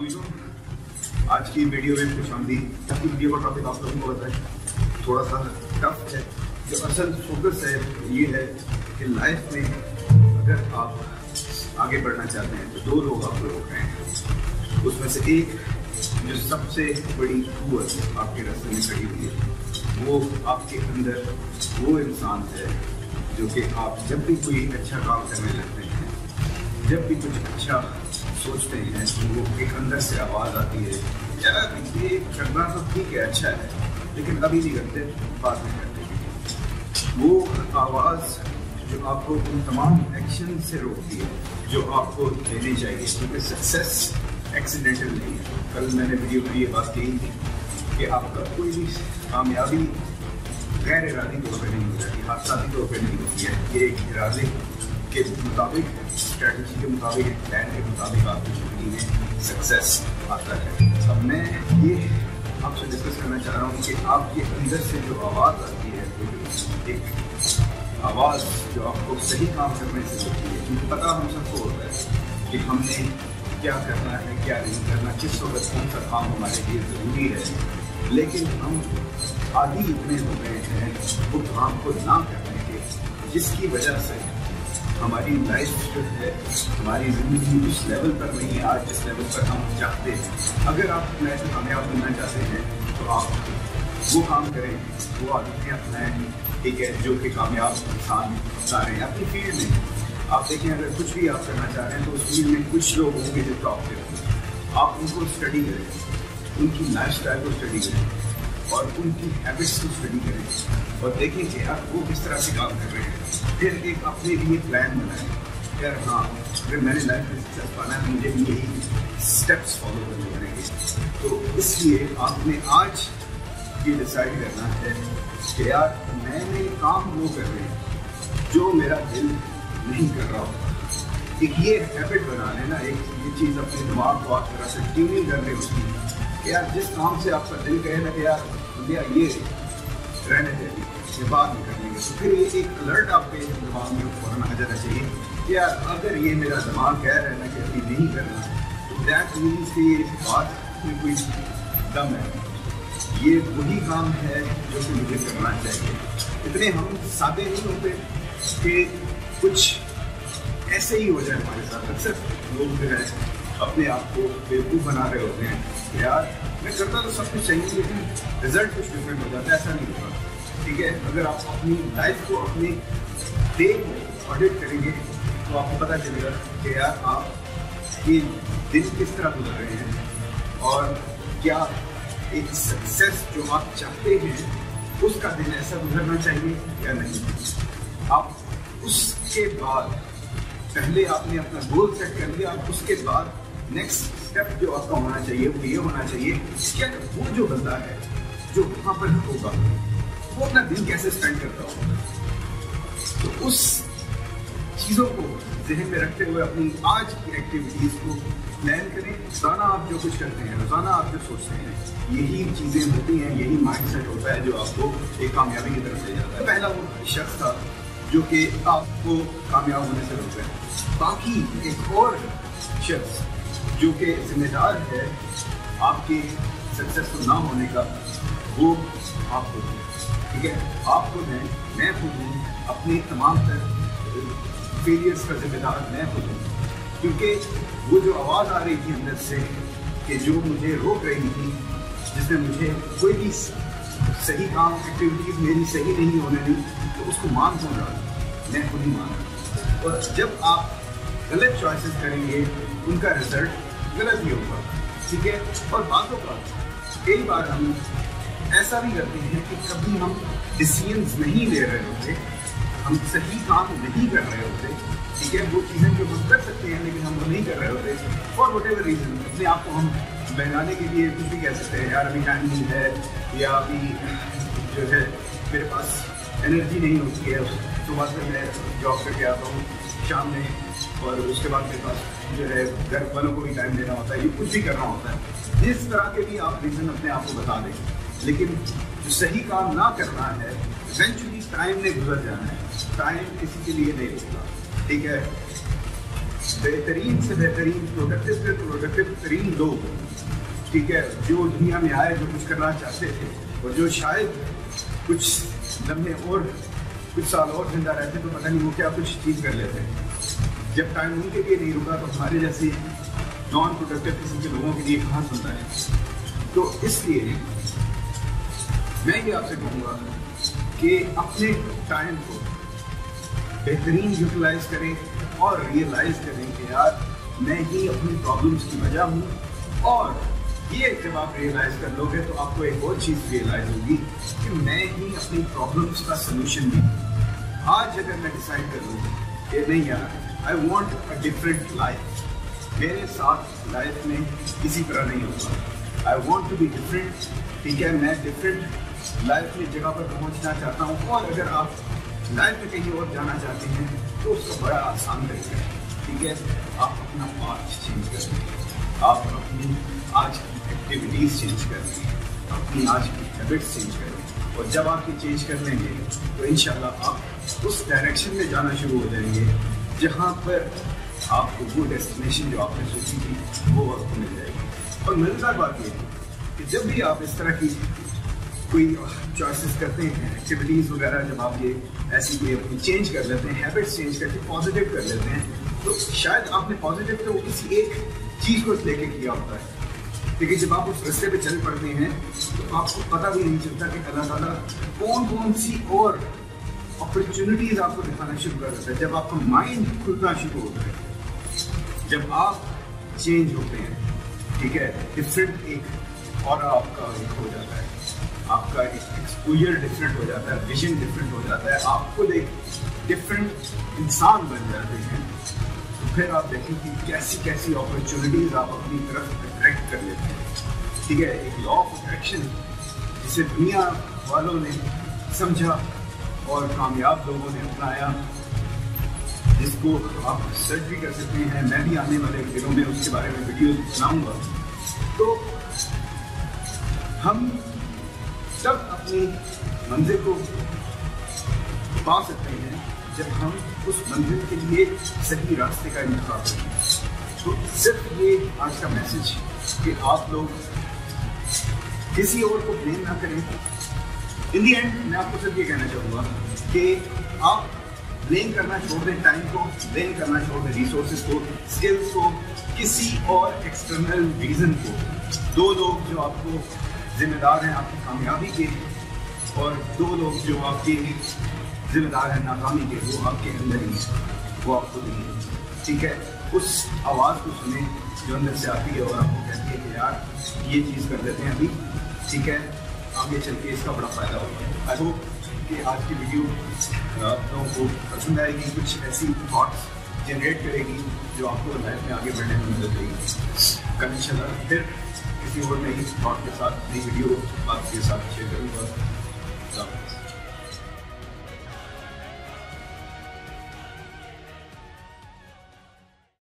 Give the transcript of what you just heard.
हुई आज की वीडियो में खुश आमदीद। आज की वीडियो का टॉपिक आप लोगों को बताएं थोड़ा सा टफ है। जो असल फोकस है ये है कि लाइफ में अगर आप आगे बढ़ना चाहते हैं तो दो लोग आपको रोक रहे हैं। उसमें से एक जो सबसे बड़ी कुव्वत आपके रास्ते में खड़ी हुई है वो आपके अंदर वो इंसान है जो कि आप जब भी कोई अच्छा काम करने लगते हैं, जब भी कुछ अच्छा सोचते हैं तो वो एक अंदर से आवाज़ आती है, यार ये करना तो ठीक है, अच्छा है, लेकिन अभी नहीं करते, बाद में करते। वो आवाज़ जो आपको उन तमाम एक्शन से रोकती है जो आपको लेनी चाहिए, क्योंकि सक्सेस एक्सीडेंटल नहीं है। कल मैंने वीडियो में ये बात कही थी कि आपका कोई भी कामयाबी गैर इरादी तौर पर नहीं हो जाती, हादसाती तौर पर नहीं होती है। ये एक इरादे के मुताबिक, स्ट्रैटेजी के मुताबिक, एक प्लान के मुताबिक आपकी ज़िंदगी में सक्सेस आता है। अब मैं ये आपसे डिस्कस करना चाह रहा हूँ कि आपके अंदर से जो आवाज़ आती है, तो एक आवाज़ जो आपको सही काम करने से होती है, क्योंकि पता हम सबको होता है कि हमने क्या करना है, क्या नहीं करना, किस वक्त कौन सा काम हमारे लिए ज़रूरी है, लेकिन हम आदि इतने हो गए हैं वो काम को ना करने के, जिसकी वजह से हमारी लाइफ जो है, हमारी ज़िंदगी उस लेवल पर नहीं है आज जिस लेवल पर हम चाहते हैं। अगर आप लाइफ में कामयाब बनना चाहते हैं तो आप वो काम करें, वो आदतें अपनाएं, ठीक है, जो कि कामयाब इंसान अपना रहे हैं अपनी फील्ड में। आप देखें, अगर कुछ भी आप करना चाह रहे हैं तो उस फील्ड में कुछ लोग होंगे जो टॉप पे होंगे। आप उनको स्टडी करें, उनकी लाइफ स्टाइल को स्टडी करें और उनकी हैबिट्स को स्टडी करें और देखें कि आप वो किस तरह से काम कर रहे हैं। फिर एक अपने लिए प्लान बनाएं, यार हाँ, अगर मैंने लाइफ में सक्सेस पाना है मुझे भी यही स्टेप्स फॉलो करने पड़ेंगे। तो इसलिए आपने आज ये डिसाइड करना है कि यार मैंने काम वो कर रहे हैं जो मेरा दिल नहीं कर रहा होता। एक ये हैबिट बना लेना, एक ये चीज़ अपने दिमाग को आप तरह से ट्यूनिंग कर ले उसकी कि यार जिस काम से आपका दिल कहे ना कि यार भैया ये रहने देंगे, ये बाद में कर लेंगे, तो फिर ये एक अलर्ट आपके दिमाग में फौरन आ जाना चाहिए कि यार अगर ये मेरा दिमाग कह रहा है ना कि अभी नहीं करना, तो दैट मीन्स कि ये बात में कोई दम है, ये वही काम है जो कि मुझे करना चाहिए। इतने हम सादे नहीं होते कि कुछ ऐसे ही हो जाए हमारे साथ। अक्सर लोग जो है अपने आप को बेवकूफ़ बना रहे होते हैं, यार मैं करता तो सब कुछ चाहिए लेकिन रिजल्ट कुछ डिफरेंट हो जाता है। ऐसा नहीं होता, ठीक है। अगर आप अपनी लाइफ को अपने डे को ऑडिट करेंगे तो आपको पता चलेगा कि यार आप ये दिन किस तरह गुजर रहे हैं और क्या एक सक्सेस जो आप चाहते हैं उसका दिन ऐसा गुजरना चाहिए या नहीं। आप उसके बाद पहले आपने अपना गोल सेट कर लिया, उसके बाद नेक्स्ट स्टेप जो आपका होना चाहिए वो ये होना चाहिए कि वो जो बंदा है जो वहाँ पर होगा वो अपना दिन कैसे स्पेंड करता होगा। तो उस चीज़ों को ज़हन में रखते हुए अपनी आज की एक्टिविटीज़ को प्लान करें। रोज़ाना आप जो कुछ करते हैं, रोज़ाना आप जो सोचते हैं, यही चीज़ें होती हैं, यही माइंडसेट होता है जो आपको एक कामयाबी की तरफ ले जाता है। पहला वो शख्स था जो कि आपको कामयाब होने से रोकता है। बाकी एक और शख्स जो कि जिम्मेदार है आपके सक्सेसफुल ना होने का, वो आप खुद हैं, ठीक है। आप खुद हैं, मैं खुद हूँ, अपने तमाम फेलियर्स का जिम्मेदार मैं खुद हूँ, क्योंकि वो जो आवाज़ आ रही थी अंदर से कि जो मुझे रोक रही थी, जिसने मुझे कोई भी सही काम एक्टिविटीज़ मेरी सही नहीं होने दी, तो उसको मान कौन रहा, मैं खुद ही मान रहा। और जब आप गलत चॉइसेस करेंगे उनका रिजल्ट गलत ही होगा, ठीक है। और बातों का कई बार हम ऐसा भी करते हैं कि कभी हम डिसीजंस नहीं ले रहे होते, हम सही काम नहीं कर रहे होते, ठीक है। वो चीज़ें जो हम कर सकते हैं लेकिन हम वो नहीं कर रहे होते फॉर वट एवर रीज़न। अपने आप को हम बहलाने के लिए कुछ भी कह सकते हैं, यार अभी टाइम नहीं है, या अभी जो है मेरे पास एनर्जी नहीं होती है, सुबह से मैं जॉब करके आता हूँ शाम में, और उसके बाद मेरे पास जो है घर वालों को भी टाइम देना होता है, ये कुछ भी करना होता है। इस तरह के भी आप रीज़न अपने आप को बता दें, लेकिन जो सही काम ना करना है, इवेंचुअली टाइम ने गुजर जाना है, टाइम किसी के लिए नहीं रुकता, ठीक है। बेहतरीन से बेहतरीन प्रोडक्टिव तरीन लोग, ठीक है, जो दुनिया में आए, जो कुछ करना चाहते थे और जो शायद कुछ लम्हे और कुछ साल और जिंदा रहते तो पता नहीं वो क्या कुछ चीज़ कर लेते। जब टाइम उनके लिए नहीं रुका तो हमारे जैसे नॉन प्रोडक्टिव किस्म के लोगों के लिए कहाँ सुनता है। तो इसलिए मैं ये आपसे कहूँगा कि अपने टाइम को बेहतरीन यूटिलाइज करें और रियलाइज करें कि यार मैं ही अपनी प्रॉब्लम्स की वजह हूँ। और ये जब आप रियलाइज कर लोगे तो आपको एक और चीज़ रियलाइज होगी कि मैं ही अपनी प्रॉब्लम्स का सोल्यूशन भी। आज अगर मैं डिसाइड कर लूँ कि नहीं यार, I want a different life, मेरे साथ लाइफ में किसी तरह नहीं होगा, I want to be different, ठीक है, मैं डिफरेंट लाइफ में जगह पर पहुँचना चाहता हूँ। और अगर आप लाइफ में कहीं और जाना चाहते हैं तो उसका बड़ा आसान तरीका है, ठीक है, आप अपना पाथ चेंज करें, आप अपनी आज की एक्टिविटीज़ चेंज करें, अपनी आज की हैबिट्स चेंज करें। और जब आप ये चेंज कर लेंगे तो इंशाल्लाह आप उस डायरेक्शन में जाना शुरू हो जाएंगे जहाँ पर आपको वो डेस्टिनेशन जो आपने सोची थी वो आपको मिल जाएगी। और मज़ेदार बात ये है कि जब भी आप इस तरह की कोई चॉइसेस करते हैं, एक्टिविटीज़ वगैरह, जब आप ये ऐसी कोई अपनी चेंज कर लेते हैं, हैबिट्स चेंज करके पॉजिटिव कर लेते हैं, तो शायद आपने पॉजिटिव तो किसी एक चीज़ को लेके किया होता है, लेकिन जब आप उस रास्ते पे चल पड़ते हैं तो आपको पता भी नहीं चलता कि अल्लाह ताला कौन कौन सी और अपॉर्चुनिटीज़ आपको दिखाना शुरू कर देता है। जब आपका माइंड खुलना शुरू होता है, जब आप चेंज होते हैं, ठीक है, डिफरेंट एक और आपका एक हो जाता है, आपका एक्सपोजर डिफरेंट हो जाता है, विजन डिफरेंट हो जाता है, आप खुद एक डिफरेंट इंसान बन जाते हैं। तो फिर आप देखें कि कैसी कैसी अपॉर्चुनिटीज़ आप अपनी तरफ अट्रैक्ट कर लेते हैं, ठीक है। एक लॉ ऑफ अट्रैक्शन जिसे दुनिया वालों ने समझा और कामयाब लोगों ने अपनाया, जिसको आप सर्च भी कर सकते हैं, मैं भी आने वाले दिनों में उसके बारे में वीडियो बनाऊंगा। तो हम तब अपनी मंजिल को पा सकते हैं जब हम उस मंजिल के लिए सही रास्ते का इंतखाब करें। तो सिर्फ ये आज का मैसेज कि आप लोग किसी और को ब्लेम ना करें। इन दी एंड मैं आपको सिर्फ ये कहना चाहूँगा कि आप ब्लेम करना छोड़ दें टाइम को, ब्लेम करना छोड़ दें रिसोर्सेज को, स्किल्स को, किसी और एक्सटर्नल रीज़न को। दो लोग जो आपको जिम्मेदार हैं आपकी कामयाबी के और दो लोग जो आपके जिम्मेदार हैं नाकामी के, वो आपके अंदर ही, वो आपको नहीं, ठीक है। उस आवाज़ को सुने जो अंदर से आती है और आपको कहती है कि यार ये चीज़ कर लेते हैं अभी, ठीक है, आगे चल के इसका बड़ा फ़ायदा होगा। आई होप कि आज की वीडियो आप लोगों को पसंद आएगी, कुछ ऐसी थॉट्स जनरेट करेगी जो आपको लाइफ में आगे बढ़ने में मदद करेगी। कल इंशाल्लाह फिर किसी और नई थॉट के साथ नई वीडियो आपके साथ शेयर करूँगा।